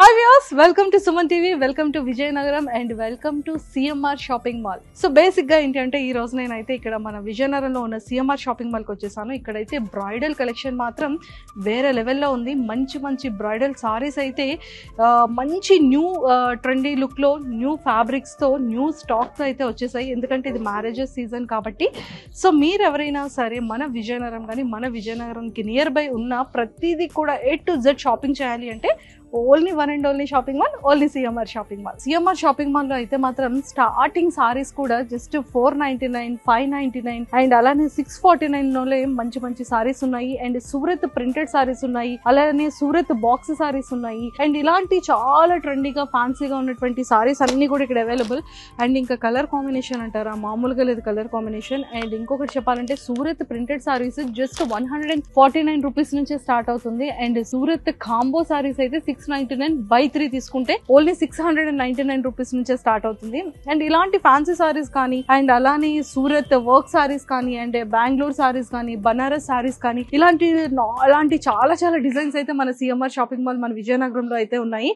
Hi viewers, welcome to Suman TV, welcome to Vijayanagaram and welcome to CMR Shopping Mall. So basic గా ఏంటంటే ఈ రోజు నేనైతే ఇక్కడ మన విజయనగరంలో ఉన్న CMR షాపింగ్ మాల్ కి వచ్చేసాను. ఇక్కడైతే బ్రైడల్ కలెక్షన్ మాత్రం వేరే లెవెల్లో ఉంది. మంచి మంచి బ్రైడల్ సారీస్ అయితే మంచి న్యూ ట్రెండీ లుక్ లో న్యూ ఫ్యాబ్రిక్స్ తో న్యూ స్టాక్స్ అయితే వచ్చేసాయి. ఎందుకంటే ఇది మ్యారేజెస్ సీజన్ కాబట్టి. సో మీరు ఎవరైనా సరే మన విజయనగరం కానీ మన విజయనగరంకి నియర్ బై ఉన్న ప్రతిదీ కూడా A to Z షాపింగ్ చేయాలి అంటే only one and only shopping mall, only CMR shopping mall. CMR shopping mall లో అయితే మాత్రం స్టార్టింగ్ సారీస్ కూడా జస్ట్ 499, 599 అండ్ అలానే 649 లోనే మంచి మంచి సారీస్ ఉన్నాయి. అండ్ సూరత్ ప్రింటెడ్ సారీస్ ఉన్నాయి, అలానే సూరత్ బాక్స్ సారీస్ ఉన్నాయి. అండ్ ఇలాంటి చాలా ట్రెండీగా ఫ్యాన్సీగా ఉన్నటువంటి సారీస్ అన్ని కూడా ఇక్కడ అవైలబుల్. అండ్ ఇంకా కలర్ కాంబినేషన్ అంటారా, మామూలుగా లేదు కలర్ కాంబినేషన్. అండ్ ఇంకొకటి చెప్పాలంటే Surat printed saris just 149 rupees నుంచే స్టార్ట్ అవుతుంది. అండ్ సూరత్ కాంబో సారీస్ అయితే 699 by 3 తీసుకుంటే ఓన్లీ 699 రూపీస్ నుంచే స్టార్ట్ అవుతుంది. అండ్ ఇలాంటి ఫ్యాన్సీ సారీస్ కానీ అండ్ అలానే సూరత్ వర్క్ సారీస్ కానీ అండ్ బెంగళూరు సారీస్ కానీ బనారస్ సారీస్ కానీ ఇలాంటి చాలా చాలా డిజైన్స్ అయితే మన CMR షాపింగ్ మాల్ మన విజయనగరంలో అయితే ఉన్నాయి.